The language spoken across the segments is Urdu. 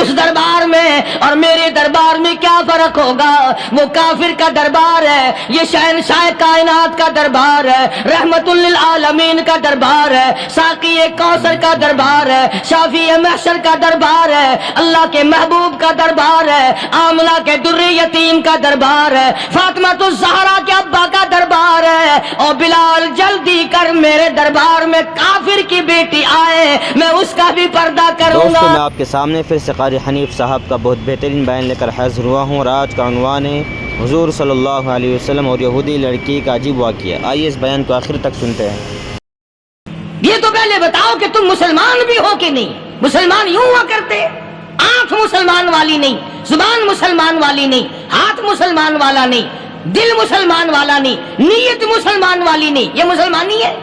اس دربار میں اور میرے دربار میں کیا فرق ہوگا؟ وہ کافر کا دربار ہے، یہ شہنشاہ کائنات کا دربار ہے، رحمت للعالمین کا دربار ہے، ساقی کوثر کا دربار ہے، شافی محشر کا دربار ہے، اللہ کے محبوب کا دربار ہے، آمنہ کے در یتیم کا دربار ہے، فاطمہ الزہرا کے ابا کا دربار ہے۔ اور بلال جلدی کر میرے دربار میں کافر کی بیٹی آئے، میں اس کا بھی پردہ کروں گا۔ دوستو، میں آپ کے سامنے پھر سے قاری حنیف صاحب کا بہت بہترین بیان لے کر حاضر ہوا ہوں، اور آج کا عنوان ہے حضور صلی اللہ علیہ وسلم اور یہودی لڑکی کا عجیب واقعہ۔ آئیے اس بیان کو آخر تک سنتے ہیں۔ یہ تو پہلے بتاؤ کہ تم مسلمان بھی ہو کہ نہیں؟ مسلمان یوں ہوا کرتے، آنکھ مسلمان والی نہیں، زبان مسلمان والی نہیں، ہاتھ مسلمان والا نہیں، دل مسلمان والا نہیں، نیت مسلمان والی نہیں، یہ مسلمانی ہے؟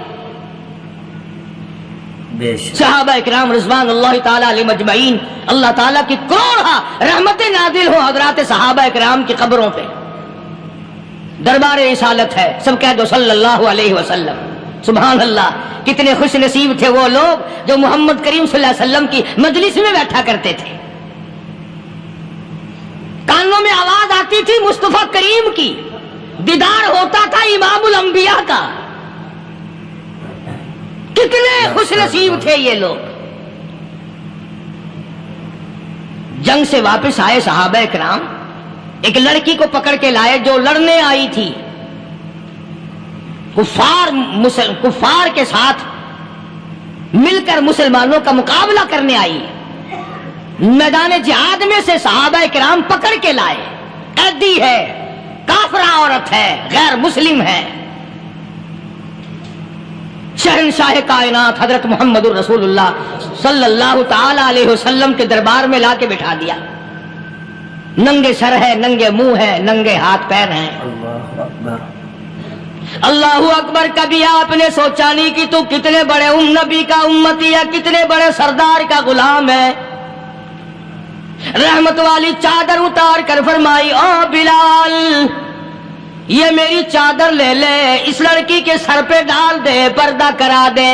صحابہ اکرام رضوان اللہ تعالی علیہ مجمعین، اللہ تعالیٰ کی کروڑا رحمتیں نازل ہو حضرات صحابہ اکرام کی قبروں پہ۔ دربار رسالت ہے، سب کہہ دو صلی اللہ علیہ وسلم۔ سبحان اللہ، کتنے خوش نصیب تھے وہ لوگ جو محمد کریم صلی اللہ علیہ وسلم کی مجلس میں بیٹھا کرتے تھے، کانوں میں آواز آتی تھی مصطفیٰ کریم کی، دیدار ہوتا تھا امام الانبیاء کا۔ کتنے خوش نصیب تھے یہ لوگ۔ جنگ سے واپس آئے صحابہ اکرام، ایک لڑکی کو پکڑ کے لائے جو لڑنے آئی تھی، کفار کے ساتھ مل کر مسلمانوں کا مقابلہ کرنے آئی۔ میدان جہاد میں سے صحابہ اکرام پکڑ کے لائے، قیدی ہے، کافرہ عورت ہے، غیر مسلم ہے۔ شہنشاہ کائنات حضرت محمد الرسول اللہ صلی اللہ تعالی علیہ وسلم کے دربار میں لا کے بٹھا دیا۔ ننگے سر ہے، ننگے منہ ہے، ننگے ہاتھ پیر ہیں۔ اللہ اکبر۔ کبھی آپ نے سوچا نہیں کہ تو کتنے بڑے نبی کا امتی ہے، کتنے بڑے سردار کا غلام ہے؟ رحمت والی چادر اتار کر فرمائی، او بلال یہ میری چادر لے لے، اس لڑکی کے سر پہ ڈال دے، پردہ کرا دے۔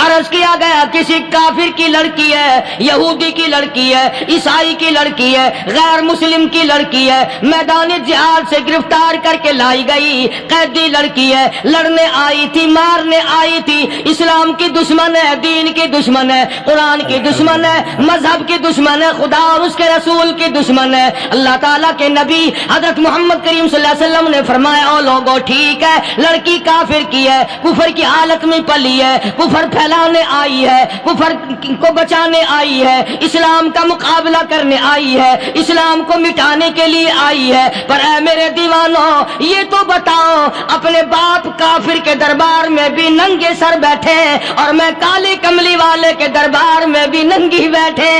عرض کیا گیا کسی کافر کی لڑکی ہے، یہودی کی لڑکی ہے، عیسائی کی لڑکی ہے، غیر مسلم کی لڑکی ہے، میدان جہاد سے گرفتار کر کے لائی گئی، قیدی لڑکی ہے، لڑنے آئی تھی، مارنے آئی تھی، اسلام کی دشمن ہے، دین کی دشمن ہے، قرآن کی دشمن ہے، مذہب کی دشمن ہے، خدا اور اس کے رسول کی دشمن ہے۔ اللہ تعالیٰ کے نبی حضرت محمد کریم صلی اللہ علیہ وسلم نے فرمایا، او لوگو ٹھیک ہے، لڑکی کافر کی ہے، کفر کی حالت میں پلی ہے، کفر پھیلانے آئی ہے، کفر کو بچانے آئی ہے، اسلام کا مقابلہ کرنے آئی ہے، اسلام کو مٹانے کے لیے آئی ہے، پر اے میرے دیوانوں یہ تو بتاؤ، اپنے باپ کافر کے دربار میں بھی ننگے سر بیٹھے اور میں کالے کملی والے کے دربار میں بھی ننگی بیٹھے۔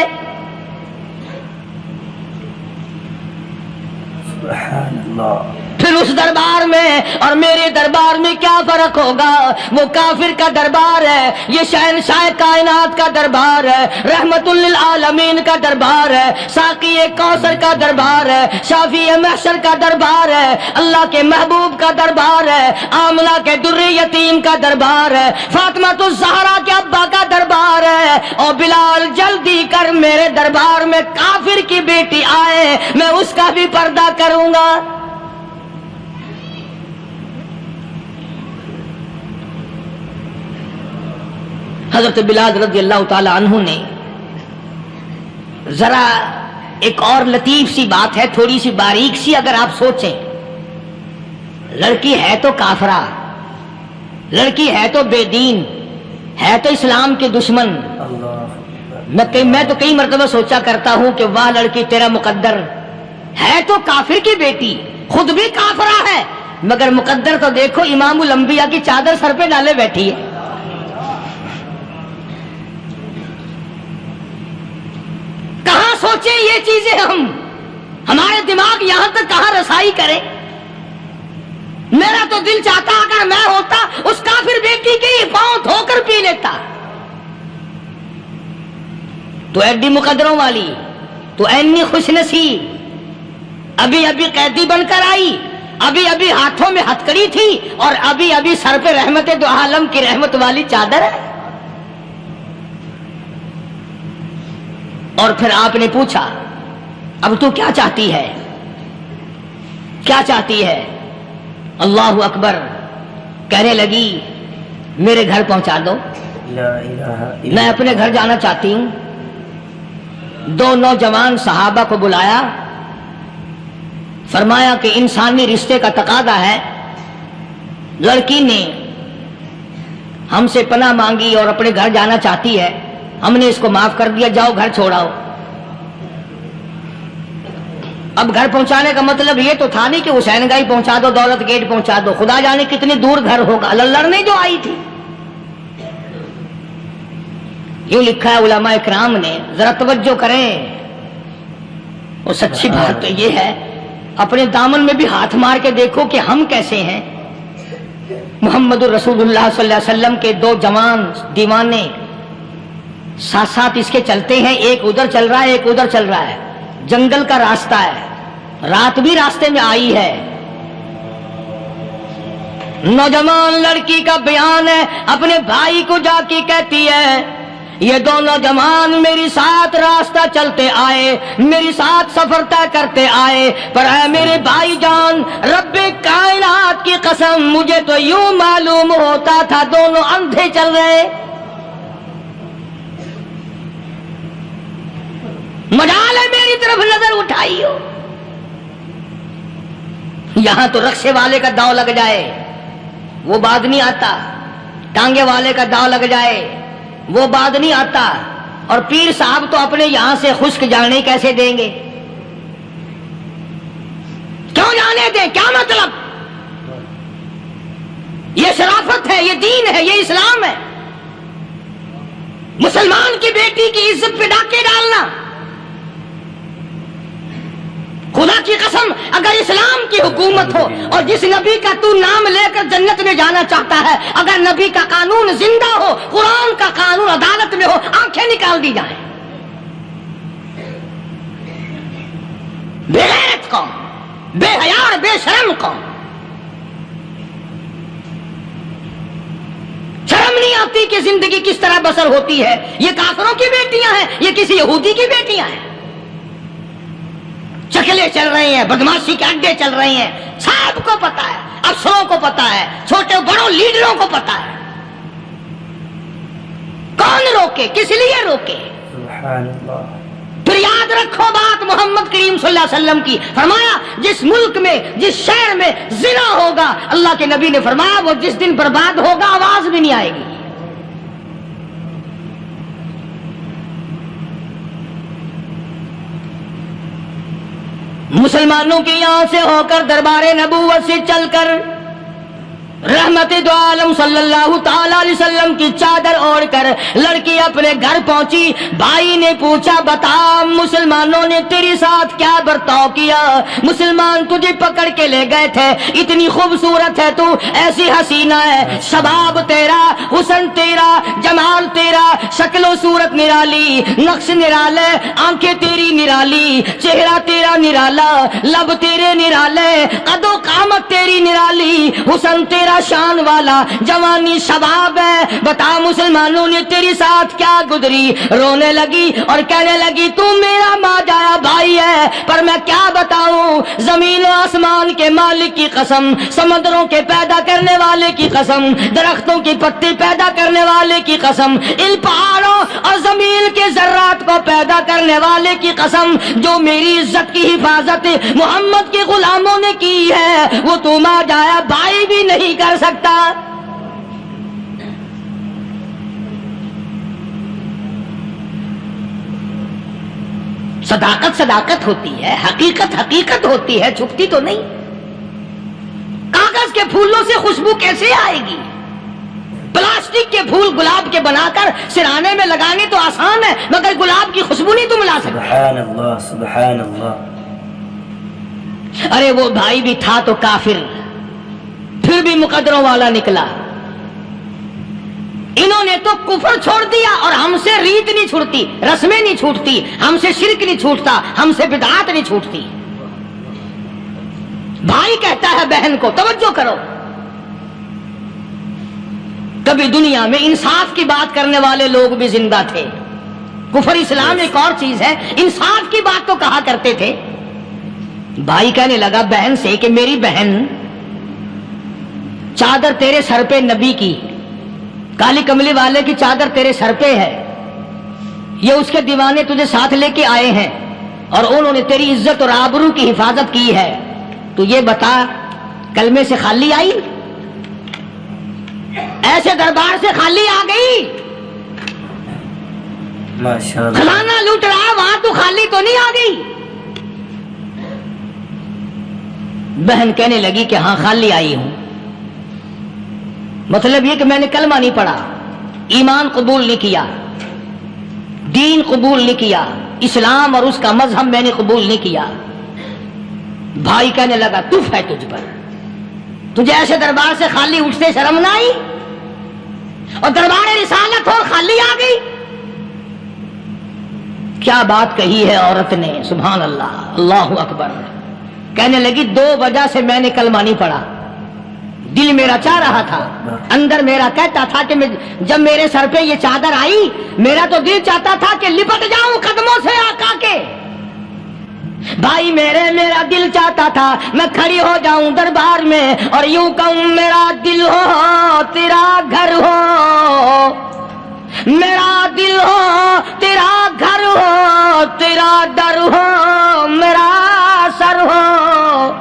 سبحان اللہ۔ پھر اس دربار میں اور میرے دربار میں کیا فرق ہوگا؟ وہ کافر کا دربار ہے، یہ شہنشاہ کائنات کا دربار ہے، رحمت للعالمین کا دربار ہے، ساقی کوثر کا دربار ہے، شافی محشر کا دربار ہے، اللہ کے محبوب کا دربار ہے، آمنہ کے در یتیم کا دربار ہے، فاطمہ الزہرا کے ابا کا دربار ہے۔ اور بلال جلدی کر میرے دربار میں کافر کی بیٹی آئے، میں اس کا بھی پردہ کروں گا۔ حضرت بلال رضی اللہ تعالی عنہ نے ذرا ایک اور لطیف سی بات ہے، تھوڑی سی باریک سی، اگر آپ سوچیں، لڑکی ہے تو کافرہ، لڑکی ہے تو بے دین، ہے تو اسلام کے دشمن۔ میں تو کئی مرتبہ سوچا کرتا ہوں کہ واہ لڑکی تیرا مقدر، ہے تو کافر کی بیٹی، خود بھی کافرہ ہے، مگر مقدر تو دیکھو، امام الانبیاء کی چادر سر پہ ڈالے بیٹھی ہے۔ سوچیں یہ چیزیں، ہمارے دماغ یہاں تک کہاں رسائی کرے؟ میرا تو دل چاہتا اگر میں ہوتا اس کافر بیٹی کے ہی پاؤں دھو کر پی لیتا۔ تو ایڈی مقدروں والی، تو اینی خوش نصیب، ابھی ابھی قیدی بن کر آئی، ابھی ابھی ہاتھوں میں ہتکڑی تھی، اور ابھی ابھی سر پہ رحمت دو عالم کی رحمت والی چادر ہے۔ اور پھر آپ نے پوچھا اب تو کیا چاہتی ہے، کیا چاہتی ہے؟ اللہ اکبر، کہنے لگی میرے گھر پہنچا دو، لا الہ الا میں اپنے گھر جانا چاہتی ہوں۔ دو نوجوان صحابہ کو بلایا، فرمایا کہ انسانی رشتے کا تقاضا ہے، لڑکی نے ہم سے پناہ مانگی اور اپنے گھر جانا چاہتی ہے، ہم نے اس کو معاف کر دیا، جاؤ گھر چھوڑاؤ۔ اب گھر پہنچانے کا مطلب یہ تو تھا نہیں کہ حسین گائی پہنچا دو، دولت گیٹ پہنچا دو، خدا جانے کتنی دور گھر ہوگا، لڑنے جو آئی تھی۔ یوں لکھا ہے علماء اکرام نے، ذرا توجہ کریں، اور سچی بات تو یہ ہے اپنے دامن میں بھی ہاتھ مار کے دیکھو کہ ہم کیسے ہیں۔ محمد الرسول اللہ صلی اللہ علیہ وسلم کے دو جوان دیوانے ساتھ ساتھ اس کے چلتے ہیں، ایک ادھر چل رہا ہے ایک ادھر چل رہا ہے، جنگل کا راستہ ہے، رات بھی راستے میں آئی ہے۔ نوجوان لڑکی کا بیان ہے، اپنے بھائی کو جا کے کہتی ہے یہ دونوں جوان میری ساتھ راستہ چلتے آئے، میری ساتھ سفر طے کرتے آئے، پر اے میرے بھائی جان، رب کائنات کی قسم مجھے تو یوں معلوم ہوتا تھا دونوں اندھے چل رہے۔ مجال ہے میری طرف نظر اٹھائی ہو، یہاں تو رکشے والے کا داؤ لگ جائے وہ بعد نہیں آتا، ٹانگے والے کا داؤ لگ جائے وہ بعد نہیں آتا، اور پیر صاحب تو اپنے یہاں سے خشک جانے کیسے دیں گے؟ کیوں جانے دیں؟ کیا مطلب؟ یہ شرافت ہے، یہ دین ہے، یہ اسلام ہے۔ مسلمان کی بیٹی کی عزت پہ ڈاکے ڈالنا، خدا کی قسم اگر اسلام کی حکومت ہو اور جس نبی کا تو نام لے کر جنت میں جانا چاہتا ہے، اگر نبی کا قانون زندہ ہو، قرآن کا قانون عدالت میں ہو، آنکھیں نکال دی جائیں۔ بے غیرت قوم، بے حیا اور بے شرم قوم، شرم نہیں آتی کہ زندگی کس طرح بسر ہوتی ہے۔ یہ کافروں کی بیٹیاں ہیں، یہ کسی یہودی کی بیٹیاں ہیں، چکلے چل رہے ہیں، بدماشی کے اڈے چل رہے ہیں، سب کو پتا ہے، افسروں کو پتا ہے، چھوٹے بڑوں لیڈروں کو پتا ہے۔ کون روکے؟ کس لیے روکے؟ سبحان اللہ۔ پھر یاد رکھو بات محمد کریم صلی اللہ علیہ وسلم کی، فرمایا جس ملک میں جس شہر میں زنا ہوگا، اللہ کے نبی نے فرمایا وہ جس دن برباد ہوگا آواز بھی نہیں آئے گی۔ مسلمانوں کے یہاں سے ہو کر دربار نبوت سے چل کر رحمت دو عالم صلی اللہ تعالی علیہ وسلم کی چادر اوڑھ کر لڑکی اپنے گھر پہنچی۔ بھائی نے پوچھا بتا مسلمانوں نے تیرے ساتھ کیا برتاؤ کیا؟ مسلمان تجھے پکڑ کے لے گئے تھے، اتنی خوبصورت ہے تو، ایسی حسینہ ہے، شباب تیرا، حسن تیرا، جمال تیرا، شکل و صورت نرالی، نقش نرالے، آنکھیں تیری نرالی، چہرہ تیرا نرالا، لب تیرے نرالے، قد و قامت تیری نرالی، حسن تیرا شان والا، جوانی شباب ہے، بتا مسلمانوں نے تیرے ساتھ کیا گزری؟ رونے لگی اور کہنے لگی تو میرا ماجایا بھائی ہے، پر میں کیا بتاؤں، زمین و آسمان کے مالک کی قسم، سمندروں کے پیدا کرنے والے کی قسم، درختوں کی پتی پیدا کرنے والے کی قسم، ان پہاڑوں اور زمین کے ذرات کو پیدا کرنے والے کی قسم، جو میری عزت کی حفاظت محمد کے غلاموں نے کی ہے، وہ تو ماجایا بھائی بھی نہیں کر سکتا۔ صداقت صداقت ہوتی ہے، حقیقت حقیقت ہوتی ہے، چھپتی تو نہیں۔ کاغذ کے پھولوں سے خوشبو کیسے آئے گی؟ پلاسٹک کے پھول گلاب کے بنا کر سرانے میں لگانے تو آسان ہے، مگر گلاب کی خوشبو نہیں تم لا سکتے۔ سبحان اللہ سبحان اللہ۔ ارے وہ بھائی بھی تھا تو کافر، پھر بھی مقدروں والا نکلا۔ انہوں نے تو کفر چھوڑ دیا، اور ہم سے ریت نہیں چھوٹتی، رسمیں نہیں چھوٹتی، ہم سے شرک نہیں چھوٹتا، ہم سے بدعات نہیں چھوٹتی۔ بھائی کہتا ہے بہن کو، توجہ کرو، کبھی دنیا میں انصاف کی بات کرنے والے لوگ بھی زندہ تھے، کفر اسلام ایک اور چیز ہے. انصاف کی بات تو کہا کرتے تھے. بھائی کہنے لگا بہن سے کہ میری بہن چادر تیرے سر پہ نبی کی، کالی کملی والے کی چادر تیرے سر پہ ہے، یہ اس کے دیوانے تجھے ساتھ لے کے آئے ہیں اور انہوں نے تیری عزت اور آبرو کی حفاظت کی ہے. تو یہ بتا کلمے سے خالی آئی؟ ایسے دربار سے خالی آ گئی؟ ماشاءاللہ. خزانہ لوٹ رہا وہاں تو خالی تو نہیں آ گئی؟ بہن کہنے لگی کہ ہاں خالی آئی ہوں. مطلب یہ کہ میں نے کلمہ نہیں پڑھا، ایمان قبول نہیں کیا، دین قبول نہیں کیا، اسلام اور اس کا مذہب میں نے قبول نہیں کیا. بھائی کہنے لگا تف ہے تجھ پر، تجھے ایسے دربار سے خالی اٹھتے شرم نہ آئی؟ اور دربار رسالت اور خالی آ گئی؟ کیا بات کہی ہے عورت نے، سبحان اللہ، اللہ اکبر. کہنے لگی 2 وجہ سے میں نے کلمہ نہیں پڑھا. دل میرا چاہ رہا تھا، اندر میرا کہتا تھا کہ جب میرے سر پہ یہ چادر آئی میرا تو دل چاہتا تھا کہ لپٹ جاؤں قدموں سے آقا کے. بھائی میرا دل چاہتا تھا میں کھڑی ہو جاؤں دربار میں اور یوں کہوں میرا دل ہو تیرا گھر ہو، میرا دل ہو تیرا گھر ہو، تیرا در ہو میرا سر ہو.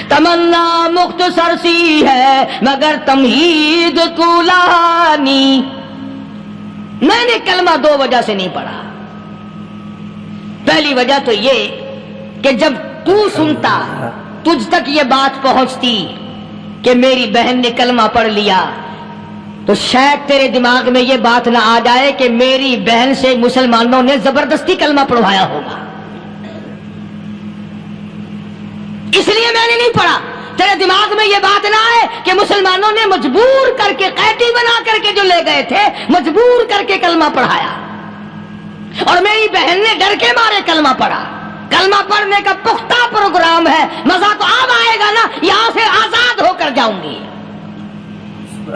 تمنا مختصر سی ہے مگر تمہید طولانی. میں نے کلمہ 2 وجہ سے نہیں پڑھا. پہلی وجہ تو یہ کہ جب تو سنتا، تجھ تک یہ بات پہنچتی کہ میری بہن نے کلمہ پڑھ لیا، تو شاید تیرے دماغ میں یہ بات نہ آ جائے کہ میری بہن سے مسلمانوں نے زبردستی کلمہ پڑھوایا ہوگا. اس لیے میں نے نہیں پڑھا. تیرے دماغ میں یہ بات نہ آئے کہ مسلمانوں نے مجبور کر کے، قیدی بنا کر کے جو لے گئے تھے، مجبور کر کے کلمہ پڑھایا اور میری بہن نے ڈر کے مارے کلمہ پڑھا. کلمہ پڑھنے کا پختہ پروگرام ہے. مزہ تو اب آئے گا نا، یہاں سے آزاد ہو کر جاؤں گی.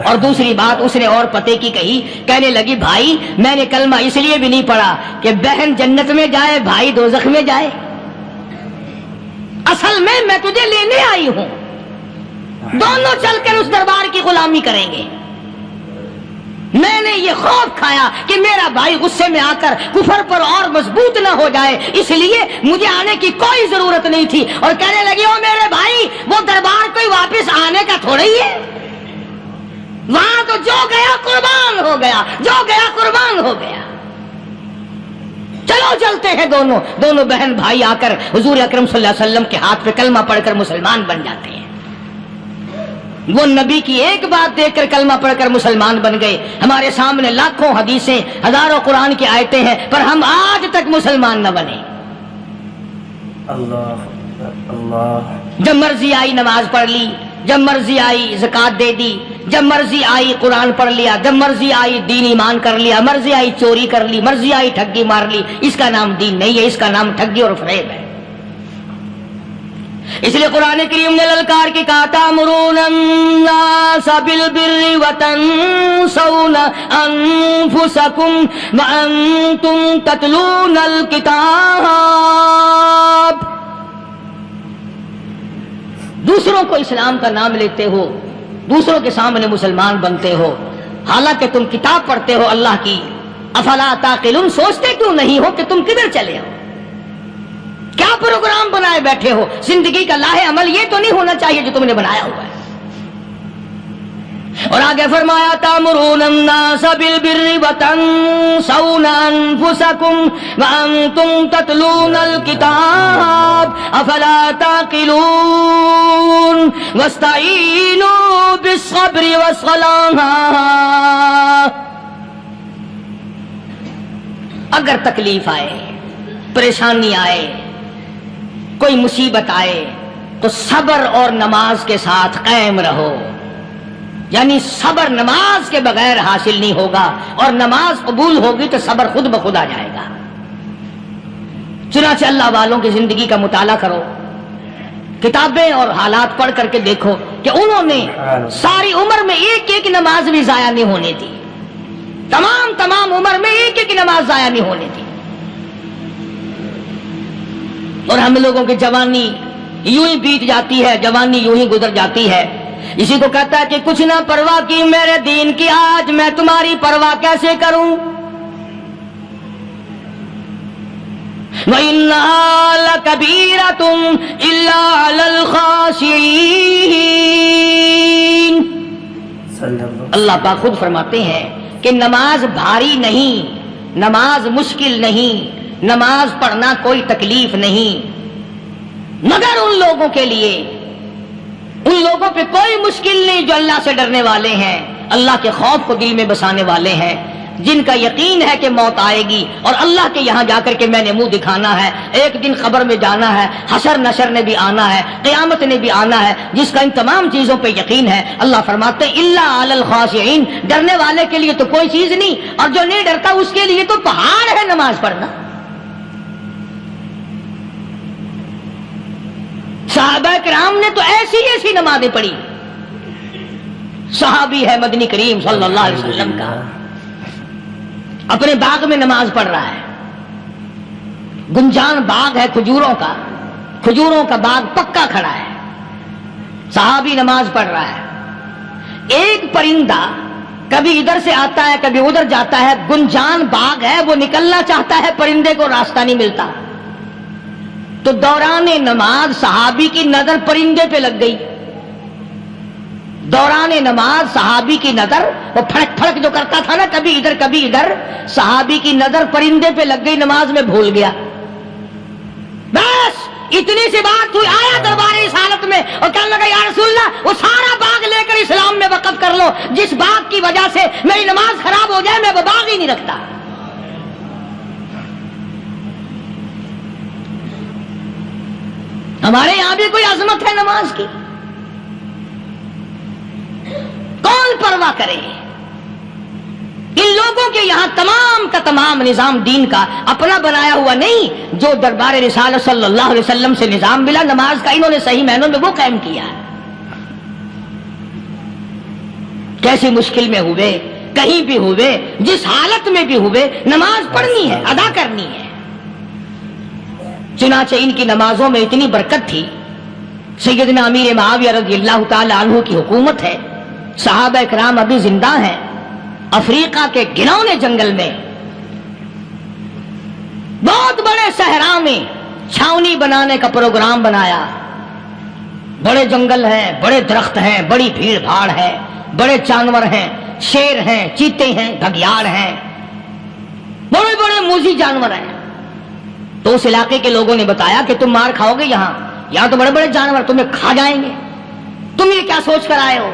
اور دوسری بات اس نے اور پتے کی کہی. کہنے لگی بھائی میں نے کلمہ اس لیے بھی نہیں پڑھا کہ بہن جنت میں جائے بھائی دوزخ میں جائے. اصل میں تجھے لینے آئی ہوں، دونوں چل کر اس دربار کی غلامی کریں گے. میں نے یہ خوف کھایا کہ میرا بھائی غصے میں آ کر کفر پر اور مضبوط نہ ہو جائے، اس لیے مجھے آنے کی کوئی ضرورت نہیں تھی. اور کہنے لگی او میرے بھائی وہ دربار کوئی واپس آنے کا تھوڑا ہی ہے، وہاں تو جو گیا قربان ہو گیا، جو گیا قربان ہو گیا. چلو چلتے ہیں. دونوں بہن بھائی آ کر حضور اکرم صلی اللہ علیہ وسلم کے ہاتھ پہ کلمہ پڑھ کر مسلمان بن جاتے ہیں. وہ نبی کی ایک بات دیکھ کر کلمہ پڑھ کر مسلمان بن گئے. ہمارے سامنے لاکھوں حدیثیں، ہزاروں قرآن کی آیتیں ہیں، پر ہم آج تک مسلمان نہ بنے. اللہ اللہ. جب مرضی آئی نماز پڑھ لی، جب مرضی آئی زکات دے دی، جب مرضی آئی قرآن پڑھ لیا، جب مرضی آئی دین ایمان کر لیا، مرضی آئی چوری کر لی، مرضی آئی ٹھگی مار لی. اس کا نام دین نہیں ہے، اس کا نام ٹھگی اور فریب ہے. اس لیے قرآن کریم نے للکار کی کہا تأمرون الناس بالبر وتنسون انفسکم وانتم تتلون الکتاب. دوسروں کو اسلام کا نام لیتے ہو، دوسروں کے سامنے مسلمان بنتے ہو، حالانکہ تم کتاب پڑھتے ہو اللہ کی. افلا تعقلون، سوچتے کیوں نہیں ہو کہ تم کدھر چلے ہو؟ کیا پروگرام بنائے بیٹھے ہو؟ زندگی کا لاہ عمل یہ تو نہیں ہونا چاہیے جو تم نے بنایا ہوا ہے. اور آگے فرمایا تأمرون الناس بالبر وتنسون انفسکم وانتم تتلون الکتاب افلا تعقلون واستعینوا بالصبر والصلاة. اگر تکلیف آئے، پریشانی آئے، کوئی مصیبت آئے تو صبر اور نماز کے ساتھ قائم رہو. یعنی صبر نماز کے بغیر حاصل نہیں ہوگا، اور نماز قبول ہوگی تو صبر خود بخود آ جائے گا. چنانچہ اللہ والوں کی زندگی کا مطالعہ کرو، کتابیں اور حالات پڑھ کر کے دیکھو کہ انہوں نے ساری عمر میں ایک ایک نماز بھی ضائع نہیں ہونے دی. تمام عمر میں ایک ایک نماز ضائع نہیں ہونے تھی. اور ہم لوگوں کی جوانی یوں ہی بیت جاتی ہے, جوانی یوں ہی گزر جاتی ہے. اسی کو کہتا ہے کہ کچھ نہ پرواہ کی میرے دین کی, آج میں تمہاری پرواہ کیسے کروں. وَإِنَّهَا لَكَبِيرَةٌ إِلَّا عَلَى الْخَاشِعِينَ. اللہ پاک خود فرماتے ہیں کہ نماز بھاری نہیں, نماز مشکل نہیں, نماز پڑھنا کوئی تکلیف نہیں, مگر ان لوگوں کے لیے, ان لوگوں پہ کوئی مشکل نہیں جو اللہ سے ڈرنے والے ہیں, اللہ کے خوف کو دل میں بسانے والے ہیں, جن کا یقین ہے کہ موت آئے گی اور اللہ کے یہاں جا کر کے میں نے منہ دکھانا ہے, ایک دن قبر میں جانا ہے, حشر نشر نے بھی آنا ہے, قیامت نے بھی آنا ہے, جس کا ان تمام چیزوں پہ یقین ہے. اللہ فرماتے ہیں الا علی الخاشعین, ڈرنے والے کے لیے تو کوئی چیز نہیں, اور جو نہیں ڈرتا اس کے لیے تو پہاڑ ہے نماز پڑھنا. صحابہ کرام نے تو ایسی ایسی نمازیں پڑھی. صحابی ہے مدنی کریم صلی اللہ علیہ وسلم کا, اپنے باغ میں نماز پڑھ رہا ہے, گنجان باغ ہے کھجوروں کا باغ پکا کھڑا ہے, صحابی نماز پڑھ رہا ہے. ایک پرندہ کبھی ادھر سے آتا ہے کبھی ادھر جاتا ہے, گنجان باغ ہے, وہ نکلنا چاہتا ہے, پرندے کو راستہ نہیں ملتا. تو دوران نماز صحابی کی نظر پرندے پہ لگ گئی. دوران نماز صحابی کی نظر, وہ پھڑک پھڑک جو کرتا تھا نا کبھی ادھر کبھی ادھر, صحابی کی نظر پرندے پہ لگ گئی, نماز میں بھول گیا. بس اتنی سی بات ہوئی, آیا دربار رسالت میں اور کہنے لگا یا رسول اللہ وہ سارا باغ لے کر اسلام میں وقف کر لو, جس باغ کی وجہ سے میری نماز خراب ہو جائے میں وہ باغ ہی نہیں رکھتا. ہمارے یہاں بھی کوئی عظمت ہے نماز کی, کون پرواہ کرے. ان لوگوں کے یہاں تمام کا تمام نظام دین کا اپنا بنایا ہوا نہیں, جو دربار رسالت صلی اللہ علیہ وسلم سے نظام ملا نماز کا, انہوں نے صحیح معنوں میں وہ قائم کیا. کیسی مشکل میں ہوئے, کہیں بھی ہوئے, جس حالت میں بھی ہوئے, نماز پڑھنی ہے, ادا کرنی ہے. چنانچہ ان کی نمازوں میں اتنی برکت تھی. سیدنا امیر معاویہ رضی اللہ تعالی عنہ کی حکومت ہے, صحابہ کرام ابھی زندہ ہیں, افریقہ کے گھنونے جنگل میں بہت بڑے صحرا میں چھاونی بنانے کا پروگرام بنایا. بڑے جنگل ہیں, بڑے درخت ہیں, بڑی بھیڑ بھاڑ ہے, بڑے جانور ہیں, شیر ہیں, چیتے ہیں, گھگیاڑ ہیں, بڑے بڑے موذی جانور ہیں. تو اس علاقے کے لوگوں نے بتایا کہ تم مار کھاؤ گے, یہاں تو بڑے بڑے جانور تمہیں کھا جائیں گے, تم یہ کیا سوچ کر آئے ہو,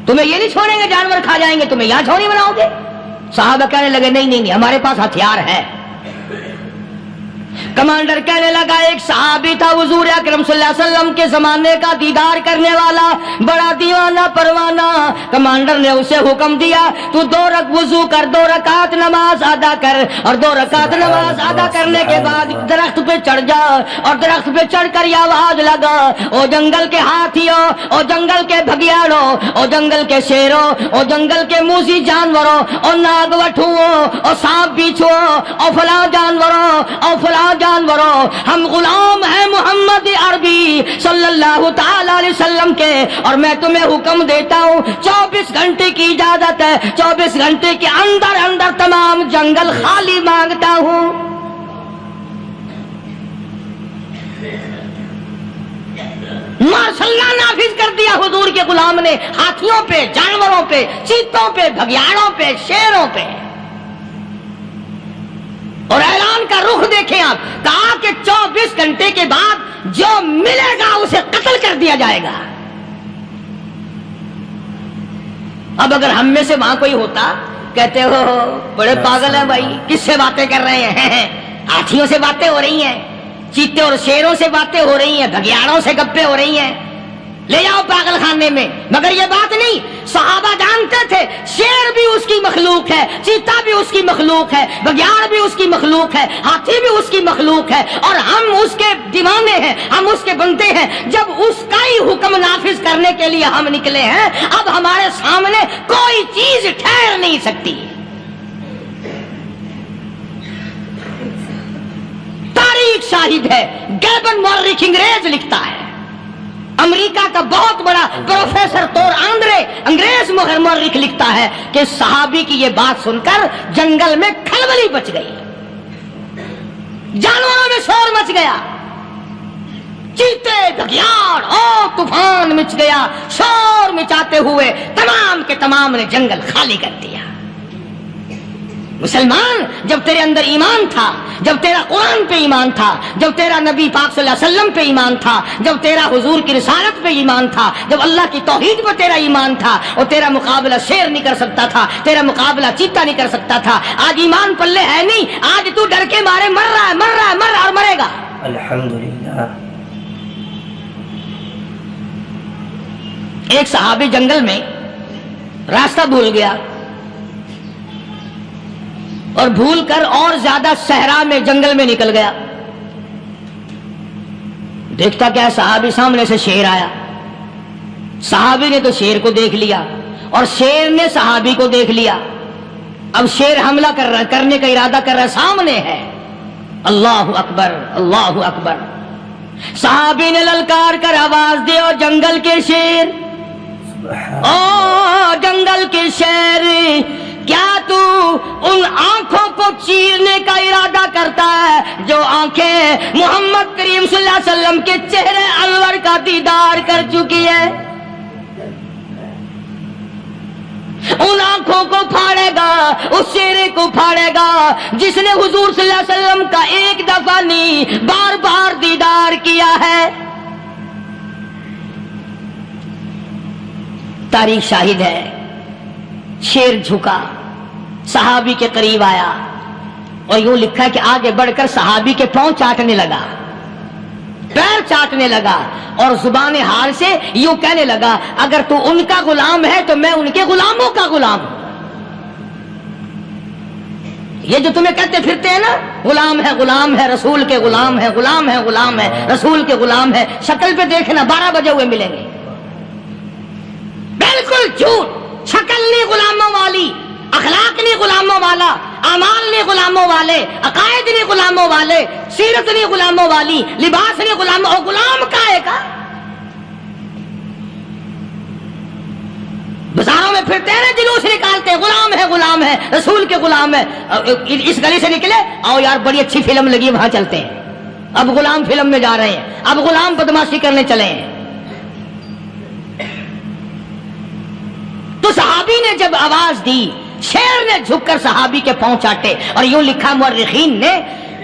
تمہیں یہ نہیں چھوڑیں گے, جانور کھا جائیں گے, تمہیں یہاں چھوڑی بناؤ گے. صحابہ کہنے لگے نہیں ہمارے پاس ہتھیار ہے. کمانڈر کہنے لگا, ایک صحابی تھا حضور اکرم صلی اللہ علیہ وسلم کے زمانے کا دیدار کرنے والا, بڑا دیوانہ پروانہ. کمانڈر نے اسے حکم دیا تو 2 وضو کر, 2 رکعت نماز ادا کر, اور 2 رکعت نماز ادا کرنے کے بعد درخت پہ چڑھ جا, اور درخت پہ چڑھ کر یہ آواز لگا, او جنگل کے ہاتھیوں, او جنگل کے بھگیاڑوں, او جنگل کے شیروں, او جنگل کے موذی جانوروں, اور ناگ وٹھوؤں, اور سانپ بیچھوں, اور فلاں جانوروں, اور فلاں جانوروں, ہم غلام ہیں محمد عربی صلی اللہ تعالی علیہ وسلم کے, اور میں تمہیں حکم دیتا ہوں 24 گھنٹے کی اجازت ہے, 24 گھنٹے کے اندر اندر تمام جنگل خالی مانگتا ہوں. ماشاء اللہ نافذ کر دیا حضور کے غلام نے, ہاتھیوں پہ, جانوروں پہ, چیتوں پہ, بھگیاڑوں پہ, شیروں پہ. اور اعلان کا رخ دیکھیں آپ, کہا کہ 24 گھنٹے کے بعد جو ملے گا اسے قتل کر دیا جائے گا. اب اگر ہم میں سے وہاں کوئی ہوتا, کہتے ہو بڑے پاگل ہیں بھائی, کس سے باتیں کر رہے ہیں, ہاتھیوں سے باتیں ہو رہی ہیں, چیتے اور شیروں سے باتیں ہو رہی ہیں, بھگیاڑوں سے گپیں ہو رہی ہیں, لے جاؤ پاگل خانے میں. مگر یہ بات نہیں, صحابہ جانتے تھے شیر بھی اس کی مخلوق ہے, چیتا بھی اس کی مخلوق ہے, بگیاڑ بھی اس کی مخلوق ہے, ہاتھی بھی اس کی مخلوق ہے, اور ہم اس کے دیوانے ہیں, ہم اس کے بندے ہیں. جب اس کا ہی حکم نافذ کرنے کے لیے ہم نکلے ہیں, اب ہمارے سامنے کوئی چیز ٹھہر نہیں سکتی. شاہد ہے، گیبن مورخ انگریز لکھتا ہے، امریکہ کا بہت بڑا پروفیسر تور آندرے انگریز مورخ لکھتا ہے کہ صحابی کی یہ بات سن کر جنگل میں کھلبلی مچ گئی، جانوروں میں شور مچ گیا، چیتے بگیاڑ اور طوفان مچ گیا، شور مچاتے ہوئے تمام کے تمام نے جنگل خالی کر دیا۔ مسلمان، جب تیرے اندر ایمان تھا، جب تیرا قرآن پہ ایمان تھا، جب تیرا نبی پاک صلی اللہ علیہ وسلم پہ ایمان تھا، جب تیرا حضور کی رسالت پہ ایمان تھا، جب اللہ کی توحید پہ تیرا ایمان تھا، اور تیرا مقابلہ شیر نہیں کر سکتا تھا، تیرا مقابلہ چیتا نہیں کر سکتا تھا، آج ایمان پلے ہے نہیں، آج تو ڈر کے مارے مر رہا ہے اور مرے گا۔ الحمدللہ۔ ایک صحابی جنگل میں راستہ بھول گیا اور بھول کر اور زیادہ صحرا میں جنگل میں نکل گیا، دیکھتا کیا صحابی سامنے سے شیر آیا، صحابی نے تو شیر کو دیکھ لیا اور شیر نے صحابی کو دیکھ لیا، اب شیر حملہ کرنے کا ارادہ کر رہا ہے، سامنے ہے، اللہ اکبر اللہ اکبر۔ صحابی نے للکار کر آواز دی، اور جنگل کے شیر، او جنگل کے شیر، کیا تو ان آنکھوں کو چیرنے کا ارادہ کرتا ہے جو آنکھیں محمد کریم صلی اللہ علیہ وسلم کے چہرے انور کا دیدار کر چکی ہے؟ ان آنکھوں کو پھاڑے گا، اس چہرے کو پھاڑے گا جس نے حضور صلی اللہ علیہ وسلم کا ایک دفعہ نہیں بار بار دیدار کیا ہے۔ تاریخ شاہد ہے، شیر جھکا، صحابی کے قریب آیا اور یوں لکھا کہ آگے بڑھ کر صحابی کے پاؤں چاٹنے لگا، پیر چاٹنے لگا اور زبان حال سے یوں کہنے لگا، اگر تو ان کا غلام ہے تو میں ان کے غلاموں کا غلام ہوں۔ یہ جو تمہیں کہتے پھرتے ہیں نا، غلام ہے رسول کے غلام ہے، غلام ہے رسول کے غلام ہے، شکل پہ دیکھنا 12 بجے ہوئے ملیں گے، بالکل جھوٹ، شکل نہیں غلاموں والی، اخلاق نہیں غلاموں والا، اعمال نہیں غلاموں والے، عقائد نہیں غلاموں والے، سیرت نہیں غلاموں والی، لباس نہیں غلاموں، اور غلام کائے کا؟ بازاروں میں پھرتے ہیں نا، جلوس نکالتے ہیں، غلام ہے رسول کے غلام ہے، اس گلی سے نکلے، آؤ یار بڑی اچھی فلم لگی وہاں چلتے ہیں، اب غلام فلم میں جا رہے ہیں، اب غلام بدماشی کرنے چلے ہیں۔ تو صحابی نے جب آواز دی، شیر نے جھک کر صحابی کے پاؤں چاٹے، اور یوں لکھا مورخین نے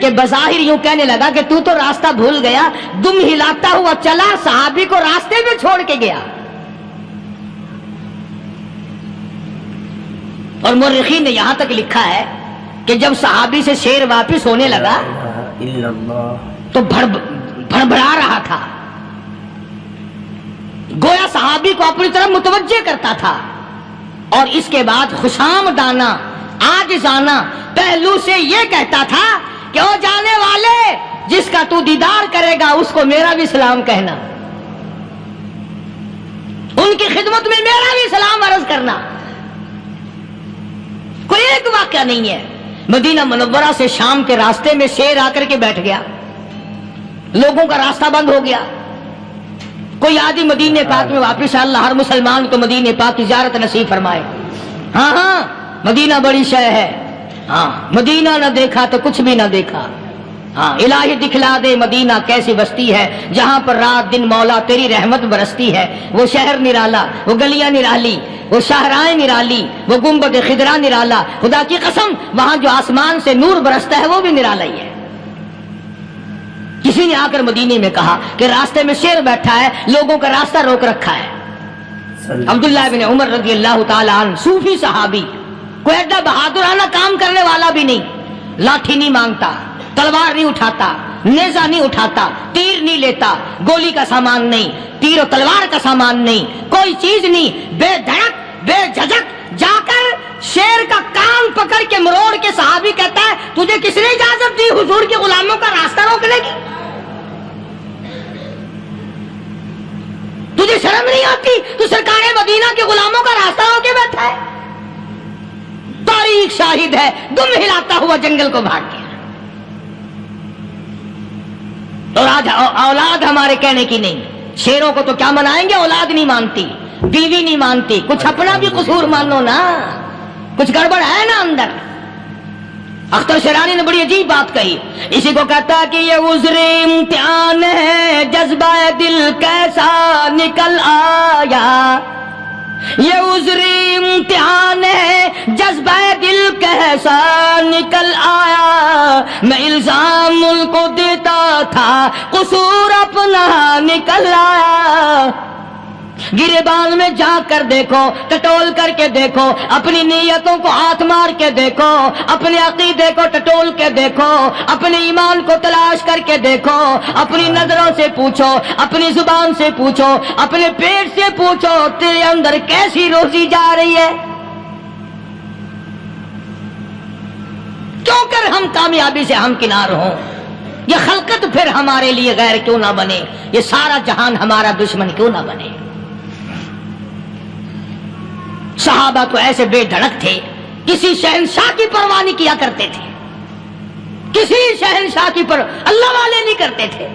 کہ بظاہر یوں کہنے لگا کہ تو راستہ بھول گیا، دم ہلاتا ہوا چلا، صحابی کو راستے میں چھوڑ کے گیا۔ اور مورخین نے یہاں تک لکھا ہے کہ جب صحابی سے شیر واپس ہونے لگا تو بھڑبڑا رہا تھا، گویا صحابی کو اپنی طرف متوجہ کرتا تھا، اور اس کے بعد خوشامدانہ عاجزانہ پہلو سے یہ کہتا تھا کہ او جانے والے، جس کا تو دیدار کرے گا اس کو میرا بھی سلام کہنا، ان کی خدمت میں میرا بھی سلام عرض کرنا۔ کوئی ایک واقعہ نہیں ہے، مدینہ منورہ سے شام کے راستے میں شیر آ کر کے بیٹھ گیا، لوگوں کا راستہ بند ہو گیا، کوئی آدھی مدینہ پاک میں واپس، اللہ ہر مسلمان کو مدینہ پاک کی زیارت نصیب فرمائے۔ ہاں مدینہ بڑی شے ہے، ہاں مدینہ نہ دیکھا تو کچھ بھی نہ دیکھا، ہاں الہی دکھلا دے مدینہ کیسی بستی ہے جہاں پر رات دن مولا تیری رحمت برستی ہے، وہ شہر نرالا، وہ گلیاں نرالی، وہ شاہراہیں نرالی، وہ گنبد خضرا نرالا، خدا کی قسم وہاں جو آسمان سے نور برستا ہے وہ بھی نرالا ہی ہے۔ کسی نے آ کر مدینے میں کہا کہ راستے میں شیر بیٹھا ہے، لوگوں کا راستہ روک رکھا ہے۔ عبداللہ بن عمر رضی اللہ تعالیٰ عنہ، صوفی صحابی، کوئی ایڈا بہادرانہ کام کرنے والا بھی نہیں، لاٹھی نہیں مانگتا، تلوار نہیں اٹھاتا، نیزہ نہیں اٹھاتا، تیر نہیں لیتا، گولی کا سامان نہیں، تیر و تلوار کا سامان نہیں، کوئی چیز نہیں، بے دھڑک بے جھجک جا کر شیر کا کان پکڑ کے مروڑ کے صحابی کہتا ہے، تجھے کس نے اجازت دی حضور کے غلاموں کا راستہ روکنے کی؟ تجھے شرم نہیں آتی؟ تو سرکار مدینہ کے غلاموں کا راستہ روکے بیٹھا ہے۔ تاریخ شاہد ہے، دم ہلاتا ہوا جنگل کو بھاگ گیا۔ اور آج اولاد ہمارے کہنے کی نہیں. شیروں کو تو کیا منائیں گے, اولاد نہیں مانتی, بیوی نہیں مانتی. کچھ اپنا بھی قصور مانو نا, کچھ گڑبڑ ہے نا اندر. اختر شیرانی نے بڑی عجیب بات کہی, اسی کو کہتا کہ یہ عذر امتحان ہے, جذبہ دل کیسا نکل آیا. یہ عذر امتحان ہے, جذبہ دل کیسا نکل آیا. میں الزام ملک کو دیتا تھا, قصور اپنا نکل آیا. گریبان میں جا کر دیکھو, ٹٹول کر کے دیکھو, اپنی نیتوں کو ہاتھ مار کے دیکھو, اپنے عقیدے کو ٹٹول کے دیکھو, اپنے ایمان کو تلاش کر کے دیکھو, اپنی نظروں سے پوچھو, اپنی زبان سے پوچھو, اپنے پیٹ سے پوچھو, تیرے اندر کیسی روزی جا رہی ہے. کیوں کر ہم کامیابی سے ہمکنار ہوں؟ یہ خلقت پھر ہمارے لیے غیر کیوں نہ بنے, یہ سارا جہان ہمارا دشمن کیوں نہ بنے. صحابہ تو ایسے بے دھڑک تھے, کسی شہنشاہ کی پرواہ نہیں کیا کرتے تھے, کسی شہنشاہ کی اللہ والے نہیں کرتے تھے.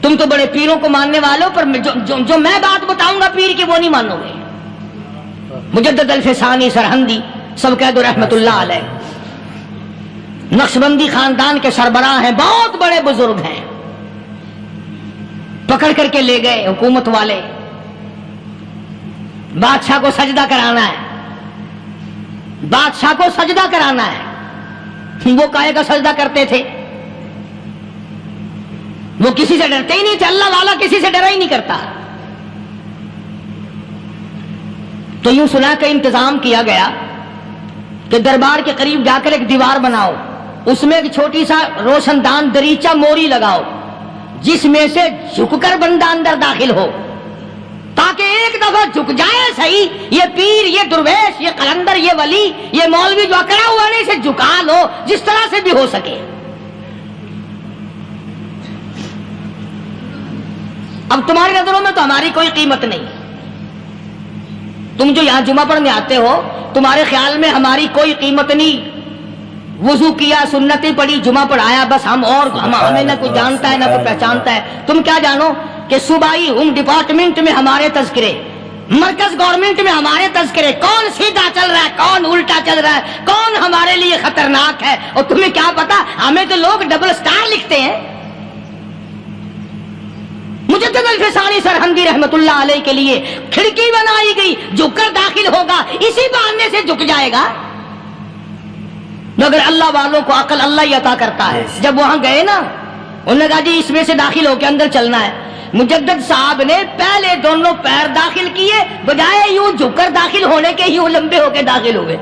تم تو بڑے پیروں کو ماننے والوں, پر جو میں بات بتاؤں گا پیر کی وہ نہیں مانو گے. مجدد الفسانی سرہندی سب کہہ دو رحمت اللہ علیہ, نقشبندی خاندان کے سربراہ ہیں, بہت بڑے بزرگ ہیں. پکڑ کر کے لے گئے حکومت والے, بادشاہ کو سجدہ کرانا ہے, بادشاہ کو سجدہ کرانا ہے. وہ کاہے کا سجدہ کرتے تھے؟ وہ کسی سے ڈرتے ہی نہیں تھے, اللہ والا کسی سے ڈرا ہی نہیں کرتا. تو یوں سنا کا انتظام کیا گیا کہ دربار کے قریب جا کر ایک دیوار بناؤ, اس میں ایک چھوٹی سا روشن دان دریچہ موری لگاؤ, جس میں سے جھک کر بندہ اندر داخل ہو, تاکہ ایک دفعہ جھک جائے صحیح. یہ پیر, یہ درویش, یہ قلندر, یہ ولی, یہ مولوی جو اکڑا ہوا نہیں, اسے جھکا لو جس طرح سے بھی ہو سکے. اب تمہاری نظروں میں تو ہماری کوئی قیمت نہیں. تم جو یہاں جمعہ پڑھنے آتے ہو, تمہارے خیال میں ہماری کوئی قیمت نہیں. وضو کیا, سنتیں پڑھی, جمعہ پڑھایا, بس ہمیں نہ کوئی جانتا ہے نہ کوئی پہچانتا ہے. تم کیا جانو کہ صوبائی ہوم ڈپارٹمنٹ میں ہمارے تذکرے, مرکز گورنمنٹ میں ہمارے تذکرے, کون سیدھا چل رہا ہے, کون الٹا چل رہا ہے, کون ہمارے لیے خطرناک ہے. اور تمہیں کیا پتا, ہمیں تو لوگ ڈبل سٹار لکھتے ہیں. مجدد الفسانی سرہندی رحمت اللہ علیہ کے لیے کھڑکی بنائی گئی, جھک کر داخل ہوگا, اسی بہانے سے جھک جائے گا. مگر اللہ والوں کو عقل اللہ ہی عطا کرتا ہے. جب وہاں گئے نا, انہوں نے کہا جی اس میں سے داخل ہو کے اندر چلنا ہے. مجدد صاحب نے پہلے دونوں پیر داخل کیے, بجائے یوں جھک کر داخل ہونے کے یوں لمبے ہو کے داخل ہوئے.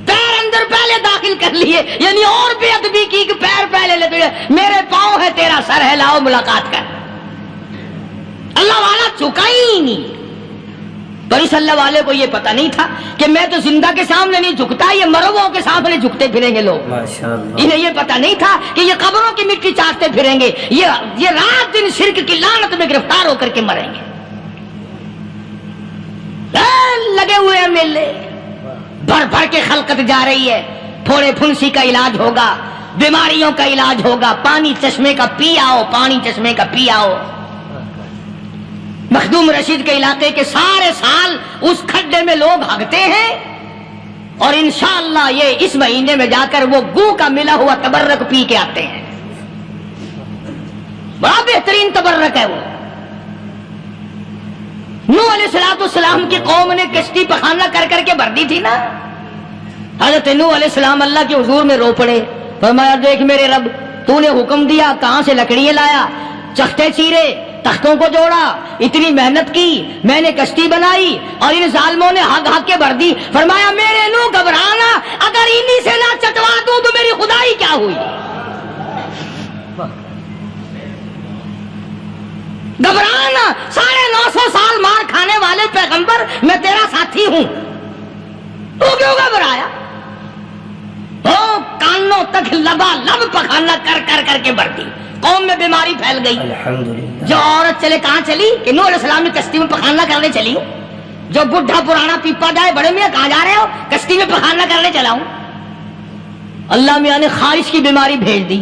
پیر اندر پہلے داخل کر لیے, یعنی اور بے ادبی کی کہ پیر پہلے لے, میرے پاؤں ہے تیرا سر ہے, لاؤ ملاقات کر. اللہ والا جھکا ہی نہیں. پر اس اللہ والے کو یہ پتا نہیں تھا کہ میں تو زندہ کے سامنے نہیں جھکتا, یہ مرووں کے سامنے جھکتے پھریں گے لوگ. انہیں یہ پتا نہیں تھا کہ یہ قبروں کی مٹی چاٹتے پھریں گے, یہ رات دن شرک کی لعنت میں گرفتار ہو کر کے مریں گے. لگے ہوئے ہیں میلے, بھر بھر کے خلقت جا رہی ہے. پھوڑے پھنسی کا علاج ہوگا, بیماریوں کا علاج ہوگا, پانی چشمے کا پی آؤ, پانی چشمے کا پی آؤ. مخدوم رشید کے علاقے کے سارے سال اس کھڈے میں لوگ ہگتے ہیں, اور انشاءاللہ یہ اس مہینے میں جا کر وہ گو کا ملا ہوا تبرک پی کے آتے ہیں. بڑا بہترین تبرک ہے وہ. نوح علیہ السلام کی قوم نے کشتی پخانہ کر کر کے بھر دی تھی نا. حضرت نوح علیہ السلام اللہ کے حضور میں رو پڑے, فرمایا دیکھ میرے رب, تو نے حکم دیا, کہاں سے لکڑیاں لایا, چختے چیرے, تختوں کو جوڑا, اتنی محنت کی, میں نے کشتی بنائی, اور ان ظالموں نے ہگ ہگ کے بھر دی. فرمایا میرے نو گھبرانا, اگر انہی سے نہ چٹوا دوں تو میری خدائی کیا ہوئی. گھبرانا, 950 سال مار کھانے والے پیغمبر, میں تیرا ساتھی ہوں, تو کیوں گھبرایا. کانوں تک لبا لب پخانا کر کر کر کے بھر دی. قوم میں بیماری پھیل گئی. جو عورت چلے کہاں چلی, کہ نوح علیہ السلام نے کشتی میں پخانا کرنے چلی. جو بڈھا پرانا پیپا جائے, بڑے میاں کہاں جا رہے ہو, کشتی میں پخانا کرنے چلا ہوں. اللہ میاں نے خارش کی بیماری بھیج دی.